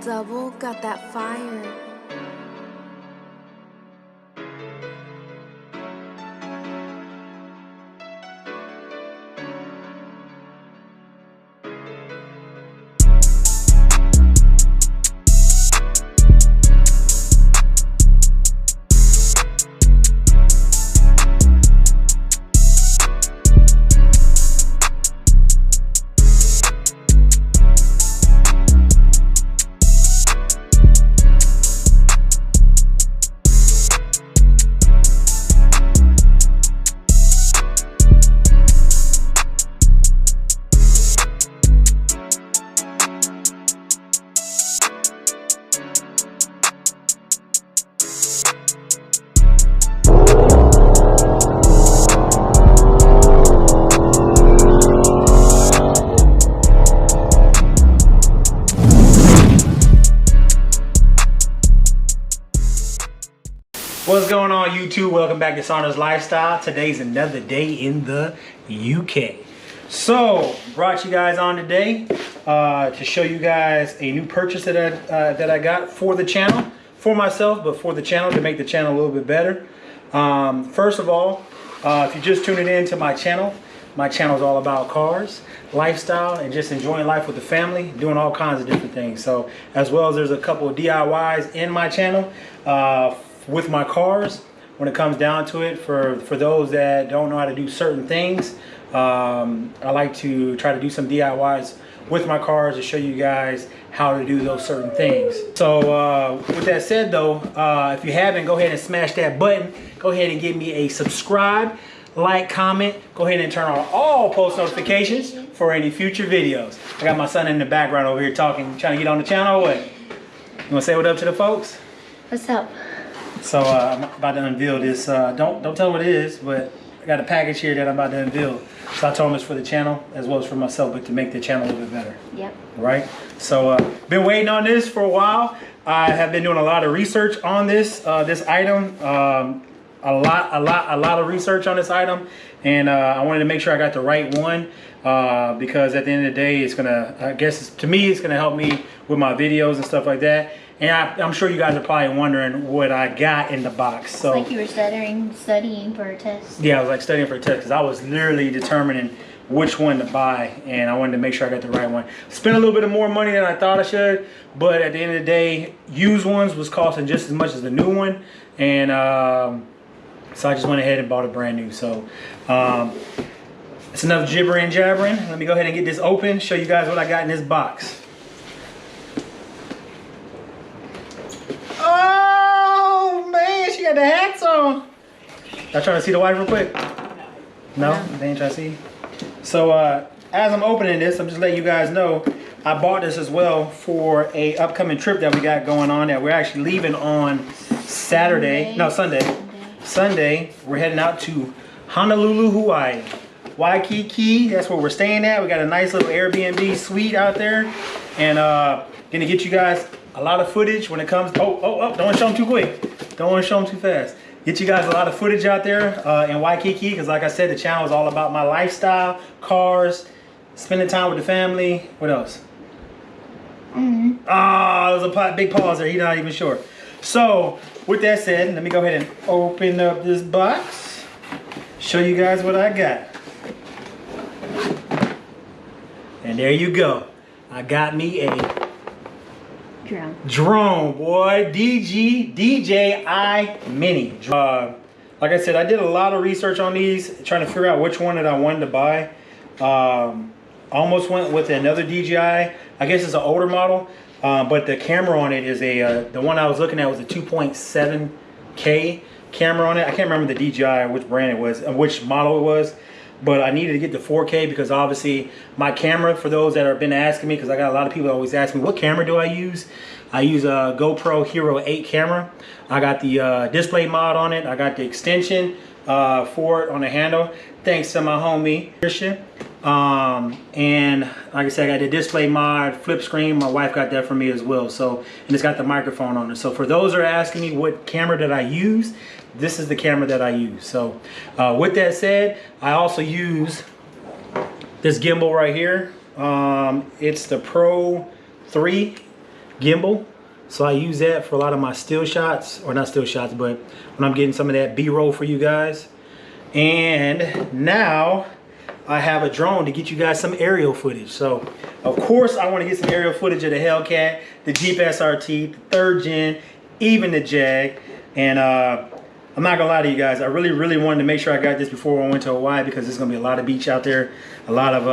Double got that fire. What's going on, YouTube? Welcome back to Sauna's Lifestyle. Today's another day in the UK. So, brought you guys on today to show you guys a new purchase that I got for the channel, for myself, but for the channel to make the channel a little bit better. First of all, if you're just tuning in to my channel is all about cars, lifestyle, and just enjoying life with the family, doing all kinds of different things. So, as well as there's a couple of DIYs in my channel with my cars when it comes down to it. For those that don't know how to do certain things, I like to try to do some DIYs with my cars to show you guys how to do those certain things. So with that said though, if you haven't, go ahead and smash that button. Go ahead and give me a subscribe, like, comment. Go ahead and turn on all post notifications for any future videos. I got my son in the background over here talking, trying to get on the channel or what? You wanna say what up to the folks? What's up? So I'm about to unveil this. Don't tell what it is, but I got a package here that I'm about to unveil. So I told them it's for the channel as well as for myself, but to make the channel a little bit better. Yep. Right. So been waiting on this for a while. I have been doing a lot of research on this item. A lot of research on this item, and I wanted to make sure I got the right one because at the end of the day, it's gonna. I guess to me, it's gonna help me with my videos and stuff like that. And I'm sure you guys are probably wondering what I got in the box. So it's like you were studying for a test. Yeah, I was like studying for a test because I was literally determining which one to buy, and I wanted to make sure I got the right one. Spent a little bit of more money than I thought I should, but at the end of the day, used ones was costing just as much as the new one, and so I just went ahead and bought a brand new. So it's enough gibbering and jabbering. Let me go ahead and get this open, show you guys what I got in this box. Oh man, she got the hats on. Y'all trying to see the wife real quick? No? They ain't trying to see? So as I'm opening this, I'm just letting you guys know I bought this as well for a upcoming trip that we got going on that we're actually leaving on Sunday. Sunday, we're heading out to Honolulu, Hawaii. Waikiki, that's where we're staying at. We got a nice little Airbnb suite out there, and gonna get you guys a lot of footage when it comes. Oh, don't want to show them too quick. Don't want to show them too fast. Get you guys a lot of footage out there in Waikiki, because like I said, the channel is all about my lifestyle, cars, spending time with the family. What else? There's a big pause there. You're not even sure. So with that said, let me go ahead and open up this box, show you guys what I got. And there you go. I got me a drone, boy. DJI Mini. Like I said, I did a lot of research on these, trying to figure out which one that I wanted to buy. Almost went with another DJI. I guess it's an older model, but the camera on it is the one I was looking at was a 2.7K camera on it. I can't remember the DJI, which brand it was, which model it was. But I needed to get the 4K because obviously my camera, for those that have been asking me, because I got a lot of people that always ask me, what camera do I use? I use a GoPro Hero 8 camera. I got the display mod on it. I got the extension for it on the handle, thanks to my homie Christian. And like I said, I got the display mod, flip screen. My wife got that for me as well. So, and it's got the microphone on it. So for those that are asking me what camera that I use, this is the camera that I use. So with that said, I also use this gimbal right here. It's the Pro 3 gimbal. So I use that for a lot of my still shots, or not still shots, but when I'm getting some of that B-roll for you guys. And now I have a drone to get you guys some aerial footage. So of course I want to get some aerial footage of the Hellcat, the Jeep SRT, the 3rd gen, even the Jag. And I'm not gonna lie to you guys, I really wanted to make sure I got this before I went to Hawaii, because there's gonna be a lot of beach out there, a lot of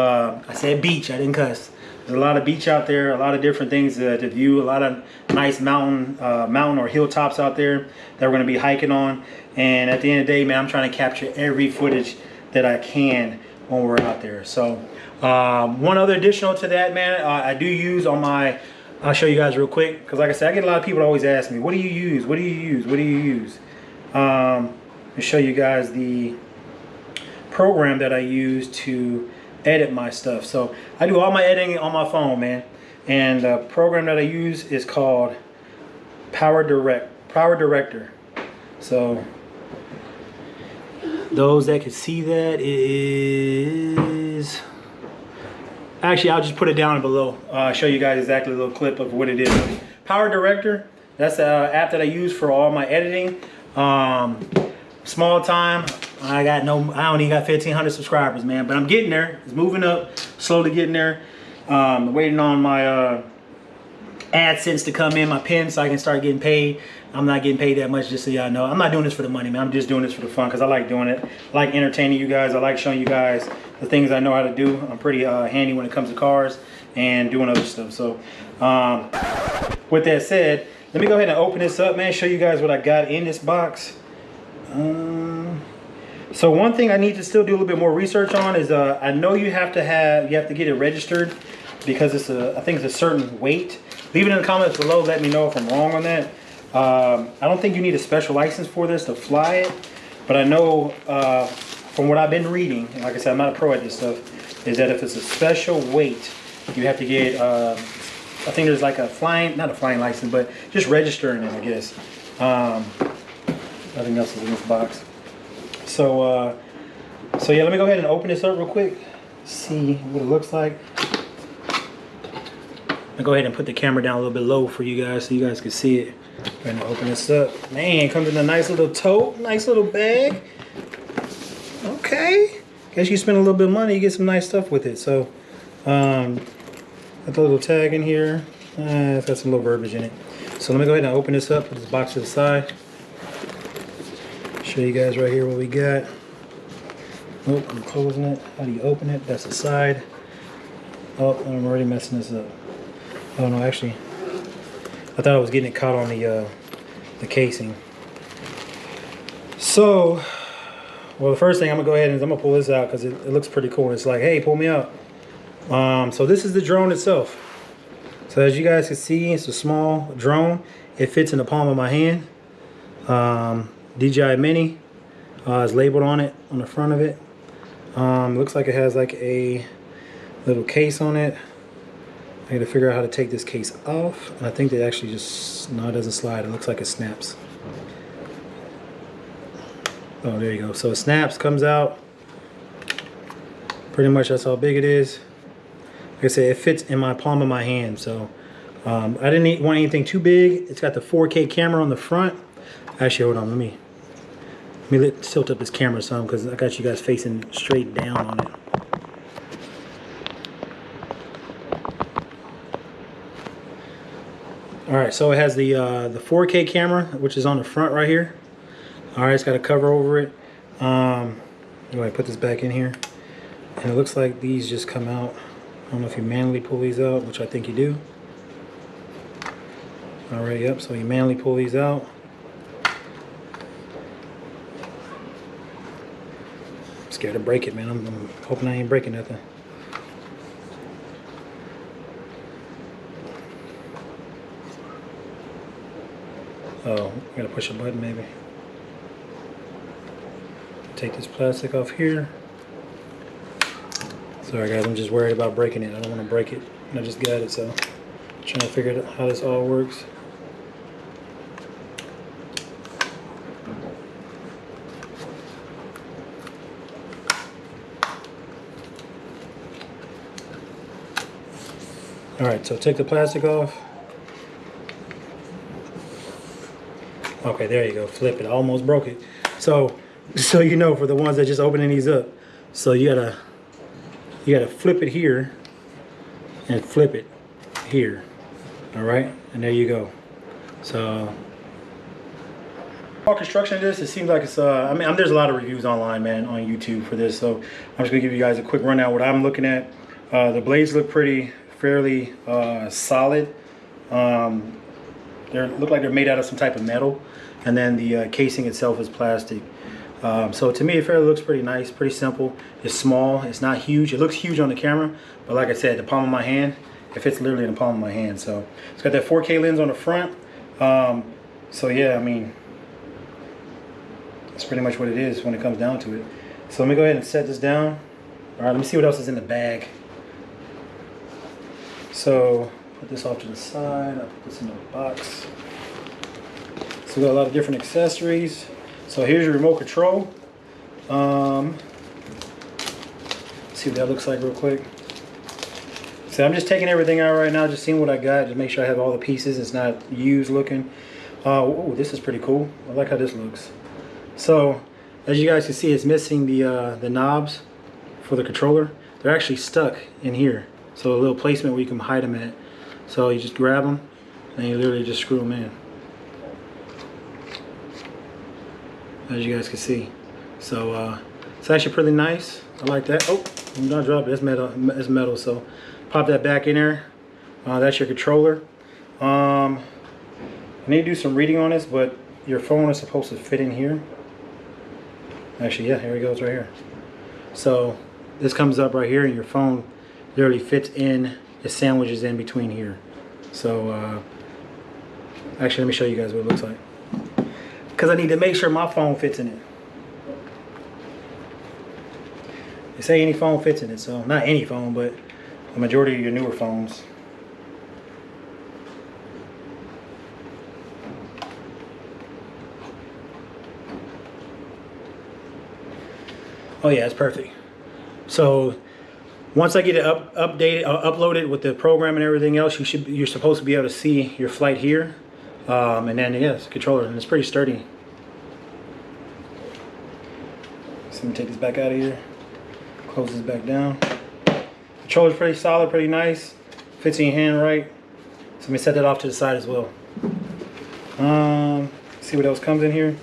I said beach, I didn't cuss. There's a lot of beach out there, a lot of different things to view, a lot of nice mountain or hilltops out there that we're gonna be hiking on. And at the end of the day, man, I'm trying to capture every footage that I can when we're out there. So one other additional to that, man, I do use on my, I'll show you guys real quick, because like I said, I get a lot of people that always ask me, what do you use? What do you use? What do you use? I'll show you guys the program that I use to edit my stuff. So I do all my editing on my phone, man. And the program that I use is called Power Director. So those that can see that is, actually I'll just put it down below. Show you guys exactly a little clip of what it is. Power Director, that's the app that I use for all my editing. Small time, I only got 1,500 subscribers, man, but I'm getting there. It's moving up, slowly getting there. Waiting on my AdSense to come in, my pin, so I can start getting paid. I'm not getting paid that much, just so y'all know. I'm not doing this for the money, man. I'm just doing this for the fun, because I like doing it. I like entertaining you guys. I like showing you guys the things I know how to do. I'm pretty handy when it comes to cars and doing other stuff. So with that said, let me go ahead and open this up, man, show you guys what I got in this box. So one thing I need to still do a little bit more research on is I know you have to get it registered, because it's I think it's a certain weight. Leave it in the comments below, let me know if I'm wrong on that. I don't think you need a special license for this to fly it, but I know from what I've been reading, and like I said, I'm not a pro at this stuff, is that if it's a special weight, you have to get I think there's like not a flying license, but just registering it, I guess. Nothing else is in this box. So yeah, let me go ahead and open this up real quick, see what it looks like. I'll go ahead and put the camera down a little bit low for you guys so you guys can see it. Go ahead and open this up. Man, it comes in a nice little tote, nice little bag. Okay. Guess you spend a little bit of money, you get some nice stuff with it. So, got the little tag in here. It's got some little verbiage in it. So let me go ahead and open this up, put this box to the side. Show you guys right here what we got. Oh, I'm closing it. How do you open it? That's the side. Oh, I'm already messing this up. Oh no, actually, I thought I was getting it caught on the casing. So, well, the first thing I'm gonna go ahead and I'm gonna pull this out, because it looks pretty cool. It's like, hey, pull me out. So this is the drone itself. So as you guys can see, it's a small drone. It fits in the palm of my hand. DJI Mini is labeled on it, on the front of it. Looks like it has like a little case on it. I got to figure out how to take this case off. And I think they actually just, no, it doesn't slide. It looks like it snaps. Oh, there you go. So it snaps, comes out. Pretty much that's how big it is. Like I said, it fits in my palm of my hand. So I didn't want anything too big. It's got the 4K camera on the front. Actually, hold on, let me tilt up this camera some, because I got you guys facing straight down on it. Alright, so it has the 4K camera, which is on the front right here. Alright, it's got a cover over it. Go ahead and put this back in here. And it looks like these just come out. I don't know if you manually pull these out, which I think you do. Alright, yep, so you manually pull these out. I'm scared to break it, man. I'm hoping I ain't breaking nothing. Oh, I gotta push a button maybe. Take this plastic off here. Sorry guys, I'm just worried about breaking it. I don't want to break it. I just got it, so I'm trying to figure out how this all works. Alright, so take the plastic off. Okay, there you go. Flip it. I almost broke it. So you know, for the ones that just opening these up, so you gotta flip it here and flip it here. All right, and there you go. So all construction of this, it seems like it's I mean, there's a lot of reviews online, man, on YouTube for this, so I'm just gonna give you guys a quick rundown what I'm looking at. The blades look fairly solid. They look like they're made out of some type of metal, and then the casing itself is plastic. So to me, it fairly looks pretty nice, pretty simple. It's small, it's not huge. It looks huge on the camera, but like I said, the palm of my hand, it fits literally in the palm of my hand. So it's got that 4K lens on the front. So yeah, I mean, that's pretty much what it is when it comes down to it. So let me go ahead and set this down. All right, let me see what else is in the bag. So put this off to the side. I'll put this in the box. So we got a lot of different accessories. So here's your remote control. See what that looks like real quick. So I'm just taking everything out right now, just seeing what I got, just make sure I have all the pieces. It's not used looking. Oh, this is pretty cool. I like how this looks. So as you guys can see, it's missing the knobs for the controller. They're actually stuck in here. So a little placement where you can hide them at. So you just grab them and you literally just screw them in. As you guys can see. So it's actually pretty nice. I like that. Oh, I'm not dropping it. It's metal. It's metal. So pop that back in there. That's your controller. I need to do some reading on this, but your phone is supposed to fit in here. Actually, yeah, here it goes right here. So this comes up right here, and your phone literally fits in. It sandwiches in between here. So actually, let me show you guys what it looks like, because I need to make sure my phone fits in it. They say any phone fits in it, so not any phone, but the majority of your newer phones. Oh yeah, it's perfect. So once I get it uploaded with the program and everything else, you're supposed to be able to see your flight here, and then yeah, it's a controller, and it's pretty sturdy. So let me take this back out of here. Close this back down. Controller's pretty solid, pretty nice. Fits in your hand right. So let me set that off to the side as well. See what else comes in here.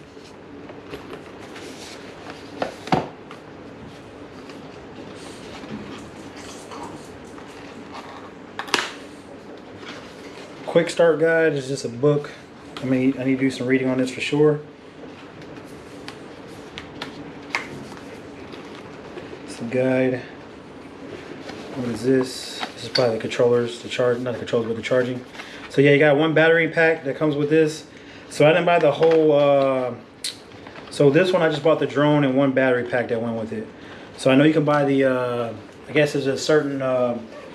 Quick start guide is just a book. I mean, I need to do some reading on this for sure. It's a guide. What is this? This is probably the controllers, not the controllers, but the charging. So yeah, you got one battery pack that comes with this. So I didn't buy the whole, so this one I just bought the drone and one battery pack that went with it. So I know you can buy the, I guess there's a certain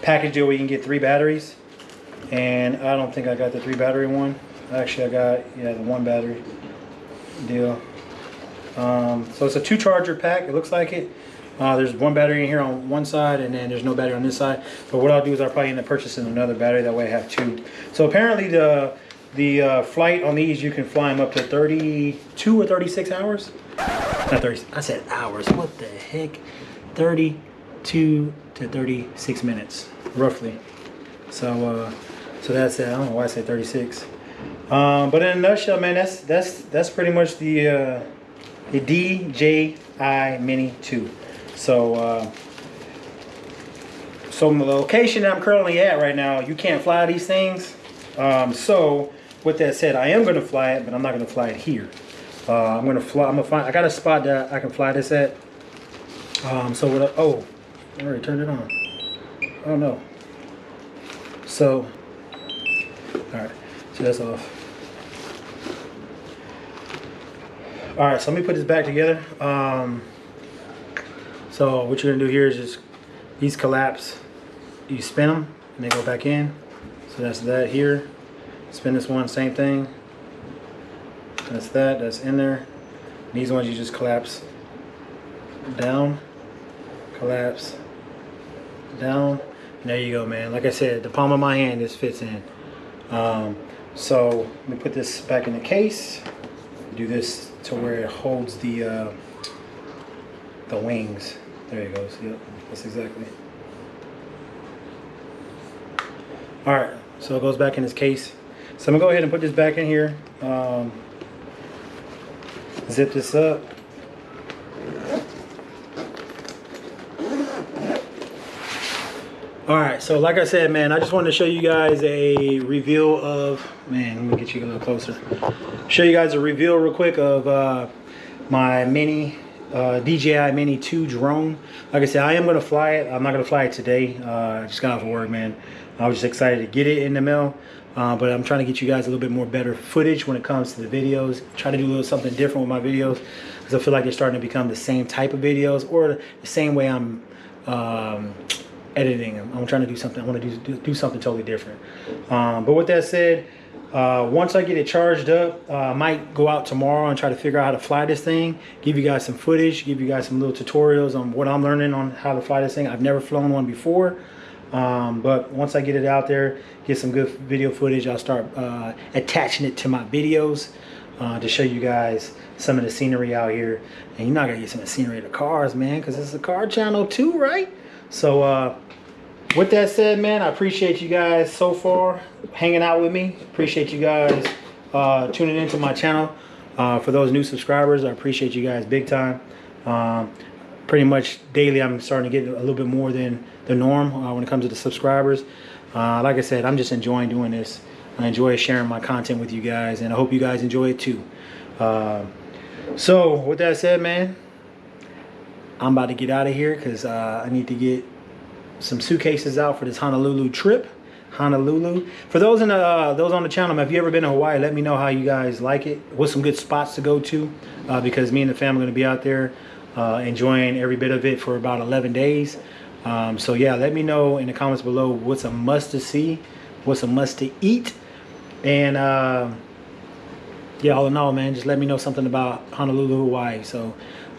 package deal where you can get 3 batteries. And I don't think I got the 3 battery one. Actually, I got, yeah, the 1 battery deal. So it's a 2 charger pack, it looks like it. There's 1 battery in here on one side, and then there's no battery on this side. But what I'll do is I'll probably end up purchasing another battery, that way I have 2. So apparently the flight on these, you can fly them up to 32 or 36 hours. Not 30, I said hours, what the heck? 32 to 36 minutes, roughly. So so that's it. I don't know why I said 36. But in a nutshell, man, that's pretty much the DJI Mini 2. So so the location that I'm currently at right now, you can't fly these things. So with that said, I am going to fly it, but I'm not going to fly it here. I'm going to fly. I got a spot that I can fly this at. So what? Oh, I already turned it on. Oh no. So, all right, so that's off. All right, so let me put this back together. So what you're gonna do here is just, these collapse. You spin them and they go back in. So that's that here. Spin this one, same thing. That's in there. These ones you just collapse down, collapse down. And there you go, man. Like I said, the palm of my hand, this fits in. So let me put this back in the case. do this to where it holds the wings. There it goes. Yep, that's exactly. All right, so it goes back in its case. So I'm gonna go ahead and put this back in here. Zip this up. All right, so like I said, man, I just wanted to show you guys a reveal of, man, let me get you a little closer. Show you guys a reveal real quick of my mini DJI Mini 2 drone. Like I said, I am gonna fly it. I'm not gonna fly it today. I just got off of work, man. I was just excited to get it in the mail. But I'm trying to get you guys a little bit more better footage when it comes to the videos. Try to do a little something different with my videos, because I feel like they're starting to become the same type of videos, or the same way I'm editing them. I'm trying to do something. I want to do something totally different. But with that said, once I get it charged up, I might go out tomorrow and try to figure out how to fly this thing. Give you guys some footage. Give you guys some little tutorials on what I'm learning on how to fly this thing. I've never flown one before. But once I get it out there, get some good video footage, I'll start attaching it to my videos to show you guys some of the scenery out here. And you're not gonna get some of the scenery of the cars, man, because it's a car channel too, right? So with that said, man, I appreciate you guys so far hanging out with me. Appreciate you guys tuning into my channel. For those new subscribers, I appreciate you guys big time. Pretty much daily I'm starting to get a little bit more than the norm when it comes to the subscribers. Like I said, I'm just enjoying doing this. I enjoy sharing my content with you guys, and I hope you guys enjoy it too. So with that said, man, I'm about to get out of here because I need to get some suitcases out for this Honolulu trip. Honolulu. For those those on the channel, have you ever been to Hawaii? Let me know how you guys like it. What's some good spots to go to? Because me and the family are going to be out there enjoying every bit of it for about 11 days. So yeah, let me know in the comments below what's a must to see, what's a must to eat, and yeah, all in all, man, just let me know something about Honolulu, Hawaii. So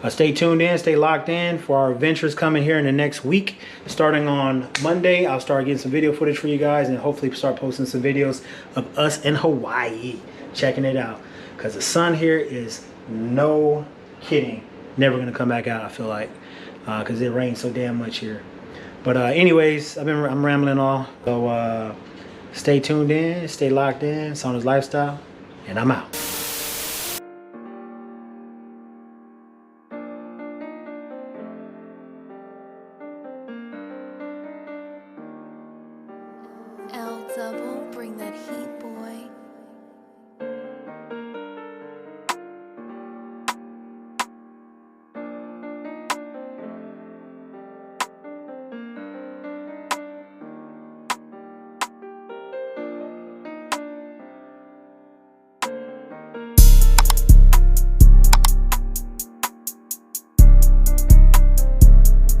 stay tuned in, stay locked in for our adventures coming here in the next week. Starting on Monday, I'll start getting some video footage for you guys, and hopefully start posting some videos of us in Hawaii, checking it out, because the sun here is no kidding never gonna come back out, I feel like, because it rains so damn much here. But anyways, I'm rambling on. So stay tuned in, stay locked in. Sauna's Lifestyle, and I'm out.